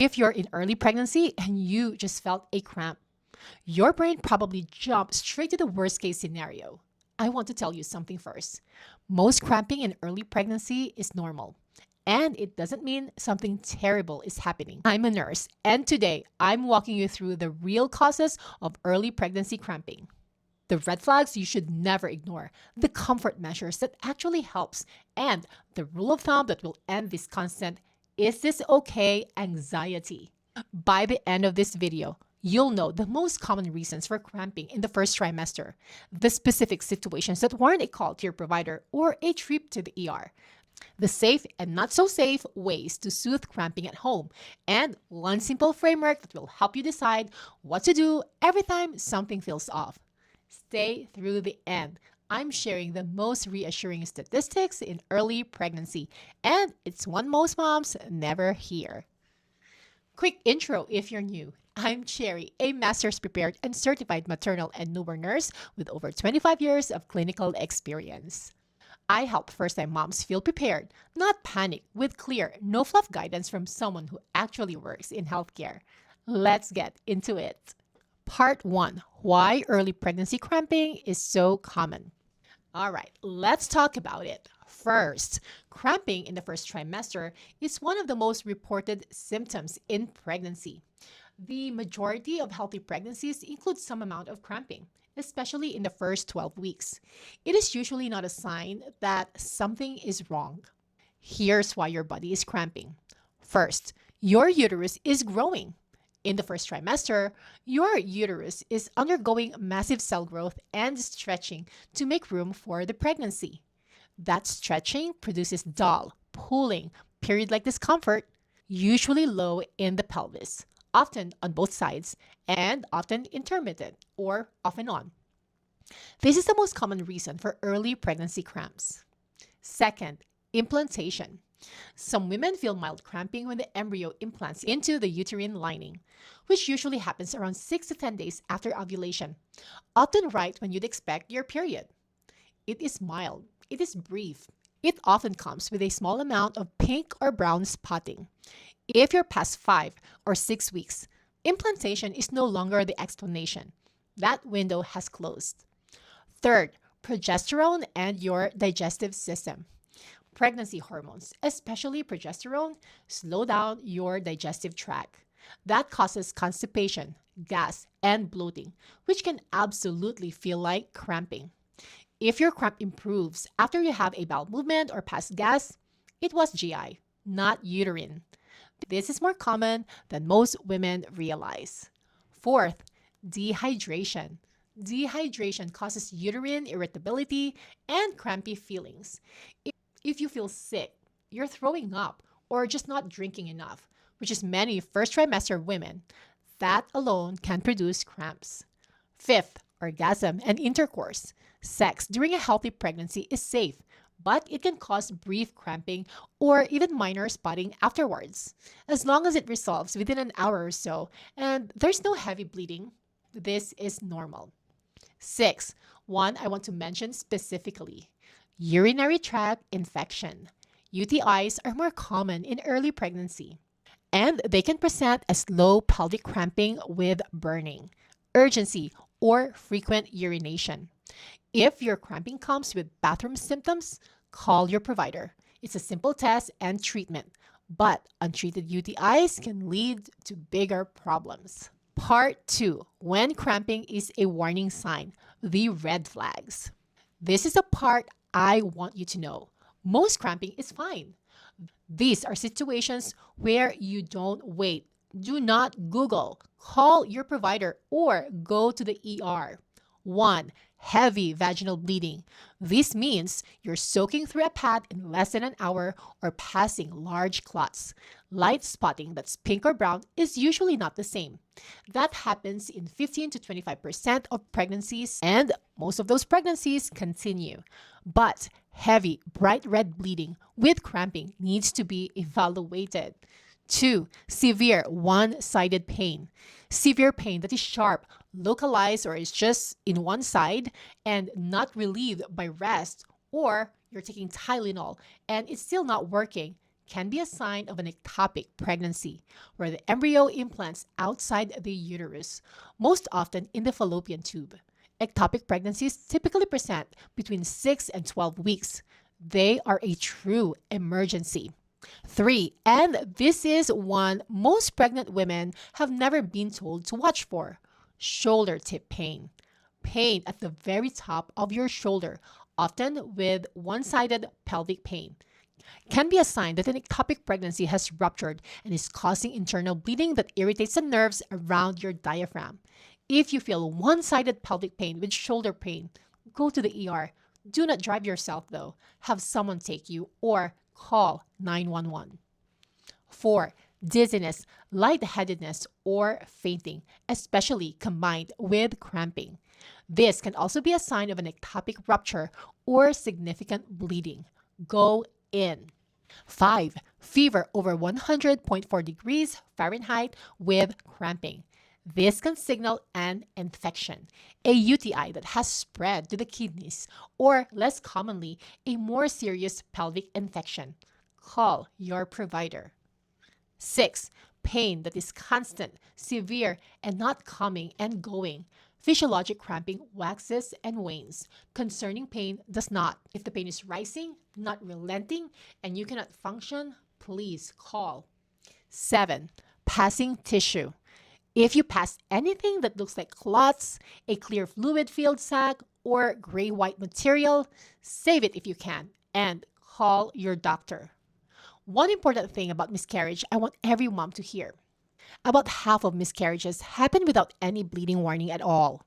If you're in early pregnancy and you just felt a cramp, your brain probably jumped straight to the worst case scenario. I want to tell you something first. Most cramping in early pregnancy is normal, and it doesn't mean something terrible is happening. I'm a nurse, and today I'm walking you through the real causes of early pregnancy cramping. The red flags you should never ignore, the comfort measures that actually helps, and the rule of thumb that will end this constant "is this okay" anxiety. By the end of this video, you'll know the most common reasons for cramping in the first trimester, the specific situations that warrant a call to your provider or a trip to the ER, the safe and not so safe ways to soothe cramping at home, and one simple framework that will help you decide what to do every time something feels off. Stay through the end. I'm sharing the most reassuring statistics in early pregnancy, and it's one most moms never hear. Quick intro if you're new. I'm Cherry, a master's prepared and certified maternal and newborn nurse with over 25 years of clinical experience. I help first-time moms feel prepared, not panic, with clear, no-fluff guidance from someone who actually works in healthcare. Let's get into it. Part 1. Why early pregnancy cramping is so common. All right, let's talk about it. First, cramping in the first trimester is one of the most reported symptoms in pregnancy. The majority of healthy pregnancies include some amount of cramping, especially in the first 12 weeks. It is usually not a sign that something is wrong. Here's why your body is cramping. First, your uterus is growing. In the first trimester, your uterus is undergoing massive cell growth and stretching to make room for the pregnancy. That stretching produces dull, pulling, period-like discomfort, usually low in the pelvis, often on both sides, and often intermittent or off and on. This is the most common reason for early pregnancy cramps. Second, implantation. Some women feel mild cramping when the embryo implants into the uterine lining, which usually happens around 6 to 10 days after ovulation, often right when you'd expect your period. It is mild. It is brief. It often comes with a small amount of pink or brown spotting. If you're past 5 or 6 weeks, implantation is no longer the explanation. That window has closed. Third, progesterone and your digestive system. Pregnancy hormones, especially progesterone, slow down your digestive tract. That causes constipation, gas, and bloating, which can absolutely feel like cramping. If your cramp improves after you have a bowel movement or pass gas, it was GI, not uterine. This is more common than most women realize. Fourth, dehydration. Dehydration causes uterine irritability and crampy feelings. If you feel sick, you're throwing up, or just not drinking enough, which is many first trimester women, that alone can produce cramps. Fifth, orgasm and intercourse. Sex during a healthy pregnancy is safe, but it can cause brief cramping or even minor spotting afterwards. As long as it resolves within an hour or so and there's no heavy bleeding, this is normal. Six, one I want to mention specifically: urinary tract infection. UTIs are more common in early pregnancy, and they can present as low pelvic cramping with burning, urgency, or frequent urination. If your cramping comes with bathroom symptoms, call your provider. It's a simple test and treatment, but untreated UTIs can lead to bigger problems. Part 2. When cramping is a warning sign, the red flags. This is a part I want you to know. Most cramping is fine. These are situations where you don't wait. Do not Google. Call your provider or go to the ER. 1. Heavy vaginal bleeding. This means you're soaking through a pad in less than an hour or passing large clots. Light spotting that's pink or brown is usually not the same. That happens in 15 to 25% of pregnancies, and most of those pregnancies continue. But heavy, bright red bleeding with cramping needs to be evaluated. 2. Severe one-sided pain. Severe pain that is sharp, localized, or is just in one side and not relieved by rest, or you're taking Tylenol and it's still not working, can be a sign of an ectopic pregnancy, where the embryo implants outside the uterus, most often in the fallopian tube. Ectopic pregnancies typically present between 6 and 12 weeks. They are a true emergency. 3, and this is one most pregnant women have never been told to watch for: shoulder tip pain. Pain at the very top of your shoulder, often with one-sided pelvic pain, can be a sign that an ectopic pregnancy has ruptured and is causing internal bleeding that irritates the nerves around your diaphragm. If you feel one-sided pelvic pain with shoulder pain, go to the ER. Do not drive yourself though. Have someone take you or call 911. 4. Dizziness, lightheadedness, or fainting, especially combined with cramping. This can also be a sign of an ectopic rupture or significant bleeding. Go in. 5. Fever over 100.4 degrees Fahrenheit with cramping. This can signal an infection, a UTI that has spread to the kidneys, or less commonly, a more serious pelvic infection. Call your provider. 6. Pain that is constant, severe, and not coming and going. Physiologic cramping waxes and wanes. Concerning pain does not. If the pain is rising, not relenting, and you cannot function, please call. 7. Passing tissue. If you pass anything that looks like clots, a clear fluid-filled sac, or gray-white material, save it if you can, and call your doctor. One important thing about miscarriage I want every mom to hear. About half of miscarriages happen without any bleeding warning at all.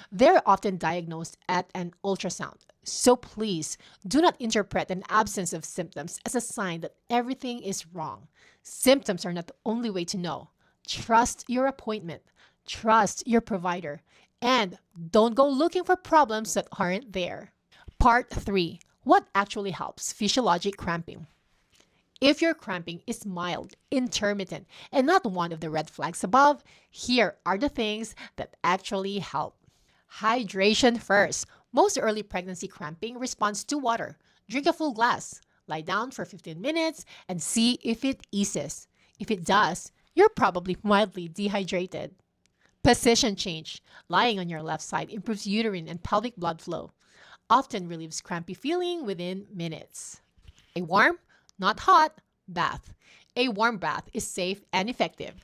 They're often diagnosed at an ultrasound, so please do not interpret an absence of symptoms as a sign that everything is wrong. Symptoms are not the only way to know. Trust your appointment, trust your provider, and don't go looking for problems that aren't there. Part 3. What actually helps physiologic cramping? If your cramping is mild, intermittent, and not one of the red flags above, here are the things that actually help. Hydration first. Most early pregnancy cramping responds to water. Drink a full glass. Lie down for 15 minutes and see if it eases. If it does, you're probably mildly dehydrated. Position change. Lying on your left side improves uterine and pelvic blood flow. Often relieves crampy feeling within minutes. A warm, not hot, bath. A warm bath is safe and effective.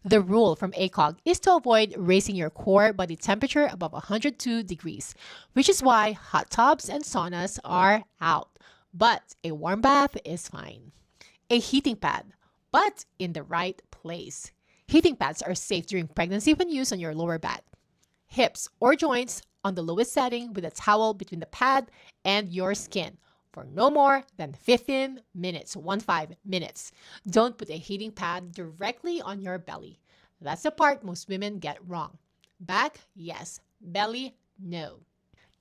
The rule from ACOG is to avoid raising your core body temperature above 102 degrees, which is why hot tubs and saunas are out. But a warm bath is fine. A heating pad, but in the right place. Heating pads are safe during pregnancy when used on your lower back, hips, or joints on the lowest setting with a towel between the pad and your skin for no more than 15 minutes, 15 minutes. Don't put a heating pad directly on your belly. That's the part most women get wrong. Back, yes. Belly, no.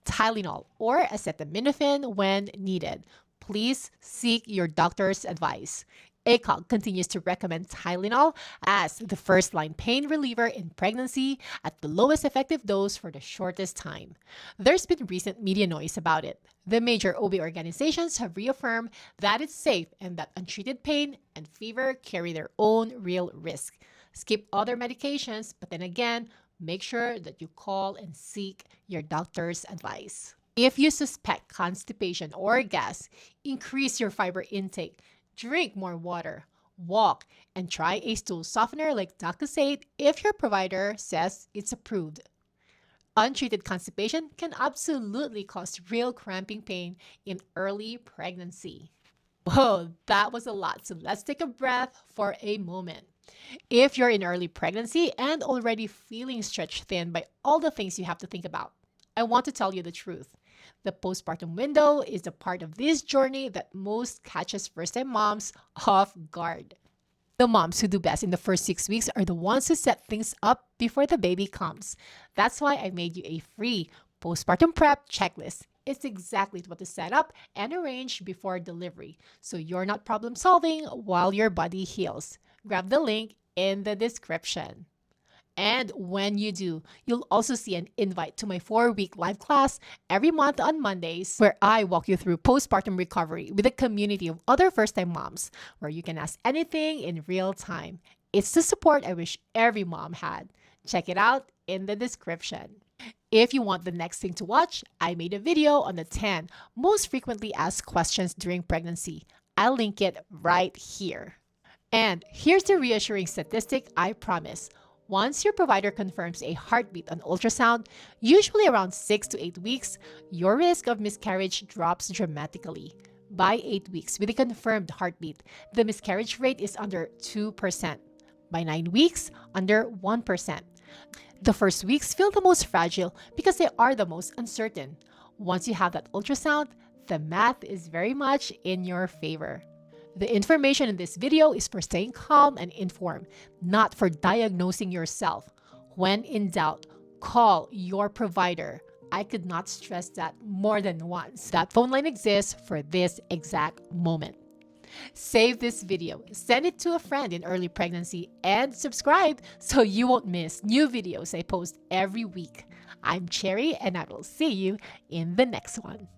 Tylenol or acetaminophen when needed. Please seek your doctor's advice. ACOG continues to recommend Tylenol as the first-line pain reliever in pregnancy at the lowest effective dose for the shortest time. There's been recent media noise about it. The major OB organizations have reaffirmed that it's safe and that untreated pain and fever carry their own real risk. Skip other medications, but then again, make sure that you call and seek your doctor's advice. If you suspect constipation or gas, increase your fiber intake. Drink more water, walk, and try a stool softener like Docosate if your provider says it's approved. Untreated constipation can absolutely cause real cramping pain in early pregnancy. Whoa, that was a lot, so let's take a breath for a moment. If you're in early pregnancy and already feeling stretched thin by all the things you have to think about, I want to tell you the truth. The postpartum window is the part of this journey that most catches first-time moms off guard. The moms who do best in the first 6 weeks are the ones who set things up before the baby comes. That's why I made you a free postpartum prep checklist. It's exactly what to set up and arrange before delivery, so you're not problem-solving while your body heals. Grab the link in the description. And when you do, you'll also see an invite to my 4-week live class every month on Mondays, where I walk you through postpartum recovery with a community of other first time moms, where you can ask anything in real time. It's the support I wish every mom had. Check it out in the description. If you want the next thing to watch, I made a video on the 10 most frequently asked questions during pregnancy. I'll link it right here. And here's the reassuring statistic I promise. Once your provider confirms a heartbeat on ultrasound, usually around 6 to 8 weeks, your risk of miscarriage drops dramatically. By 8 weeks with a confirmed heartbeat, the miscarriage rate is under 2%. By 9 weeks, under 1%. The first weeks feel the most fragile because they are the most uncertain. Once you have that ultrasound, the math is very much in your favor. The information in this video is for staying calm and informed, not for diagnosing yourself. When in doubt, call your provider. I could not stress that more than once. That phone line exists for this exact moment. Save this video, send it to a friend in early pregnancy, and subscribe so you won't miss new videos I post every week. I'm Cherry, and I will see you in the next one.